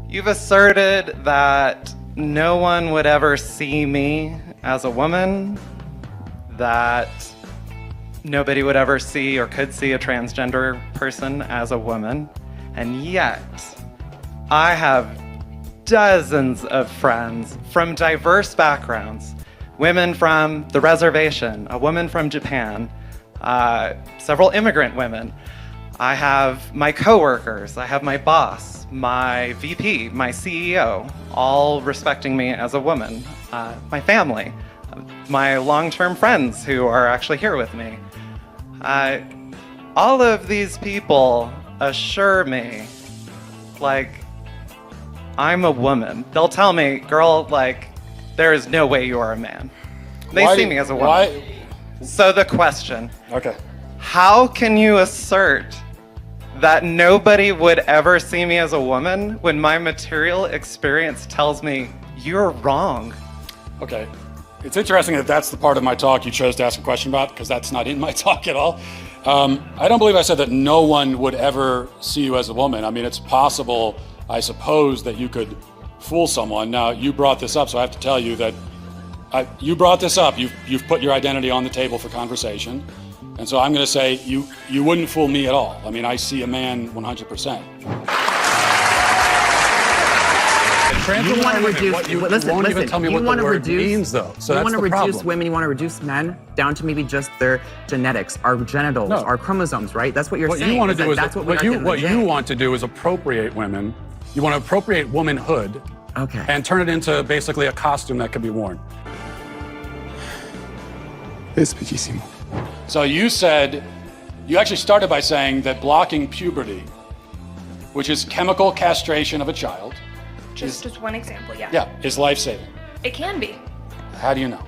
You've asserted that no one would ever see me as a woman, that nobody would ever see or could see a transgender person as a woman, and yet I have dozens of friends from diverse backgrounds, women from the reservation, a woman from Japan, several immigrant women. I have my coworkers, I have my boss, my VP, my CEO, all respecting me as a woman. My family, my long-term friends who are actually here with me. All of these people assure me, like, I'm a woman. They'll tell me, girl, like, there is no way you are a man. They see me as a woman. Why? So the question, Okay. how can you assert that nobody would ever see me as a woman when my material experience tells me you're wrong? Okay. It's interesting that that's the part of my talk you chose to ask a question about, because that's not in my talk at all. I don't believe I said that no one would ever see you as a woman. I mean, it's possible, I suppose, that you could fool someone. Now, you brought this up, so I have to tell you that you brought this up. You've put your identity on the table for conversation. And so I'm going to say you wouldn't fool me at all. I mean, I see a man 100%. You want to reduce, listen, even tell me what the word means, though. So you that's want to the reduce problem. women, you want to reduce men down to maybe just their genetics, our genitals, our chromosomes, right? That's what you're saying. What you want to do is that's what you want to do is appropriate women. You want to appropriate womanhood, okay, and turn it into basically a costume that could be worn. Es bellísimo. So you actually started by saying that blocking puberty, which is chemical castration of a child, Just one example, yeah. yeah, is life-saving. It can be, How do you know?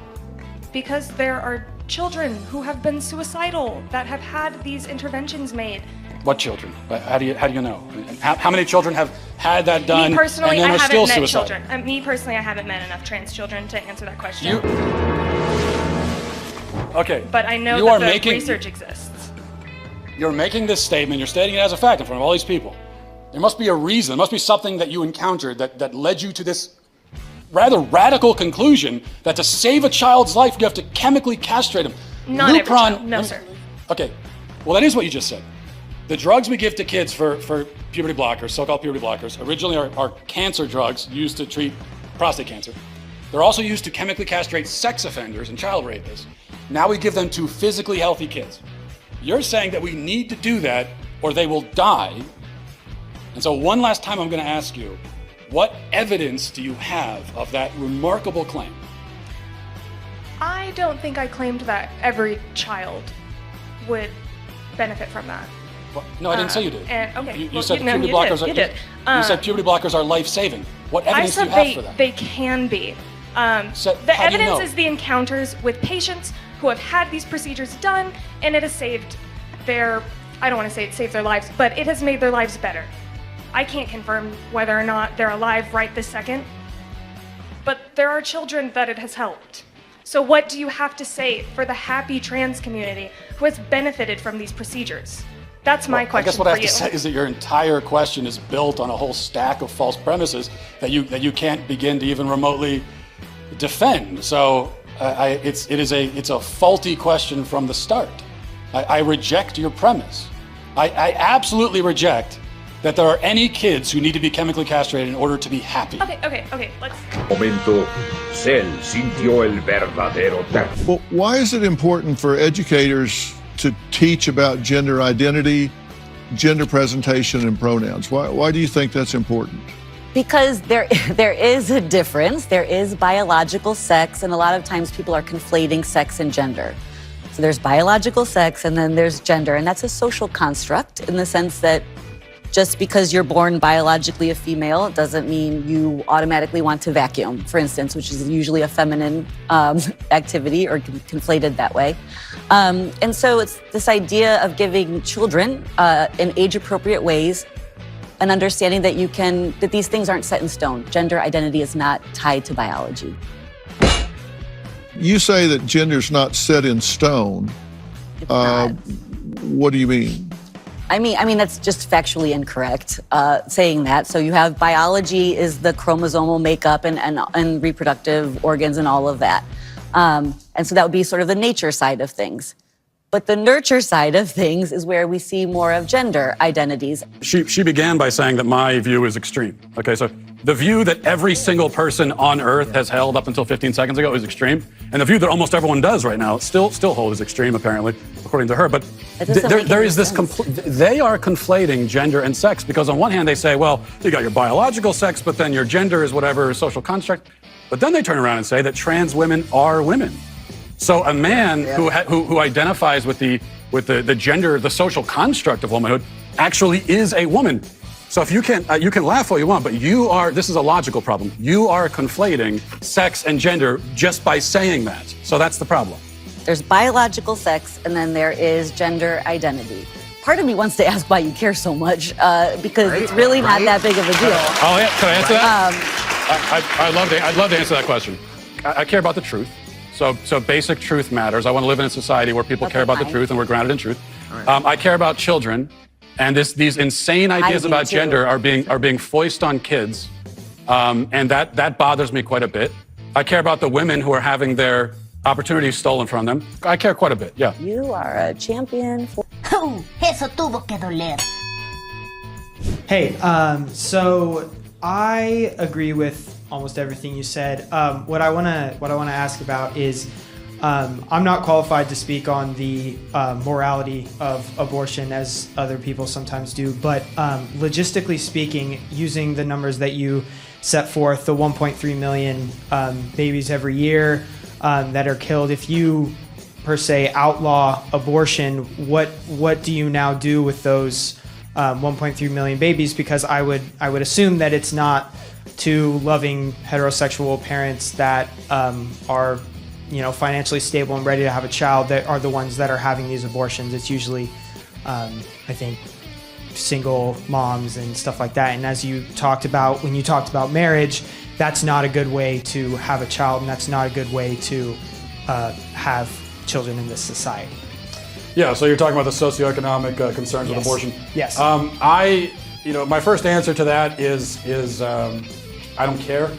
because there are children who have been suicidal that have had these interventions made. What children? How do you know? How many children have had that done Me personally, and then I are haven't still met suicidal? children. Me personally, I haven't met enough trans children to answer that question. Okay. But I know you that are the making, research exists. You're making this statement, you're stating it as a fact in front of all these people. There must be a reason, there must be something that you encountered that led you to this rather radical conclusion that to save a child's life, you have to chemically castrate him. Not every child. No, sir. Okay, well, that is what you just said. The drugs we give to kids for puberty blockers, so-called puberty blockers, originally are cancer drugs used to treat prostate cancer. They're also used to chemically castrate sex offenders and child rapists. Now we give them to physically healthy kids. You're saying that we need to do that or they will die. And so one last time I'm going to ask you, what evidence do you have of that remarkable claim? I don't think I claimed that every child would benefit from that. Well, no, I didn't say you did. Okay. You said puberty blockers you did. You said puberty blockers are life-saving. What evidence do you have for that? They can be. The evidence is the encounters with patients who have had these procedures done, and it has saved their, I don't want to say it saved their lives, but it has made their lives better. I can't confirm whether or not they're alive right this second, but there are children that it has helped. So what do you have to say for the happy trans community who has benefited from these procedures? That's my question. I guess what I have for to say is that your entire question is built on a whole stack of false premises that you can't begin to even remotely defend. So it's a faulty question from the start. I reject your premise. I absolutely reject that there are any kids who need to be chemically castrated in order to be happy. Okay, let's... Momento, Cell sintió el verdadero terror. Well, why is it important for educators to teach about gender identity, gender presentation, and pronouns? Why do you think that's important? Because there is a difference. There is biological sex, and a lot of times people are conflating sex and gender. So there's biological sex, and then there's gender, and that's a social construct in the sense that just because you're born biologically a female doesn't mean you automatically want to vacuum, for instance, which is usually a feminine activity or conflated that way. And so it's this idea of giving children in age-appropriate ways an understanding that that these things aren't set in stone. Gender identity is not tied to biology. You say that gender's not set in stone. It's not. What do you mean? I mean that's just factually incorrect saying that. So you have biology is the chromosomal makeup and reproductive organs and all of that. And so that would be sort of the nature side of things. But the nurture side of things is where we see more of gender identities. She began by saying that my view is extreme. Okay, so the view that every single person on Earth has held up until 15 seconds ago is extreme, and the view that almost everyone does right now still hold is extreme, apparently, according to her. But there is this they are conflating gender and sex, because on one hand they say, well, you got your biological sex, but then your gender is whatever social construct. But then they turn around and say that trans women are women. So a man who identifies with the gender, the social construct of womanhood, actually is a woman. So if you can laugh all you want, but this is a logical problem. You are conflating sex and gender just by saying that. So that's the problem. There's biological sex, and then there is gender identity. Part of me wants to ask why you care so much, because it's really not that big of a deal. Oh, yeah. Can I answer that? I'd love to answer that question. I care about the truth. So basic truth matters. I want to live in a society where people care about the truth and we're grounded in truth. Right. I care about children, and these insane ideas about gender are being foisted on kids, and that bothers me quite a bit. I care about the women who are having their opportunities stolen from them. I care quite a bit. Yeah. You are a champion for. Eso tuvo que doler. Hey, so I agree with almost everything you said. What I wanna ask about is, I'm not qualified to speak on the morality of abortion, as other people sometimes do, but logistically speaking, using the numbers that you set forth, the 1.3 million babies every year that are killed, if you per se outlaw abortion, what do you now do with those 1.3 million babies? Because I would assume that it's not two loving heterosexual parents that are, financially stable and ready to have a child that are the ones that are having these abortions. It's usually, I think, single moms and stuff like that. And as you talked about, when you talked about marriage, that's not a good way to have a child, and that's not a good way to have children in this society. Yeah, so you're talking about the socioeconomic concerns with abortion. Yes. My first answer to that is I don't care.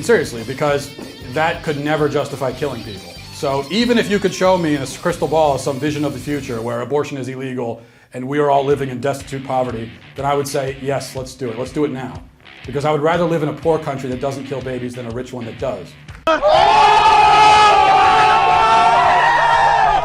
Seriously, because that could never justify killing people. So even if you could show me in a crystal ball some vision of the future where abortion is illegal and we are all living in destitute poverty, then I would say, yes, let's do it. Let's do it now. Because I would rather live in a poor country that doesn't kill babies than a rich one that does.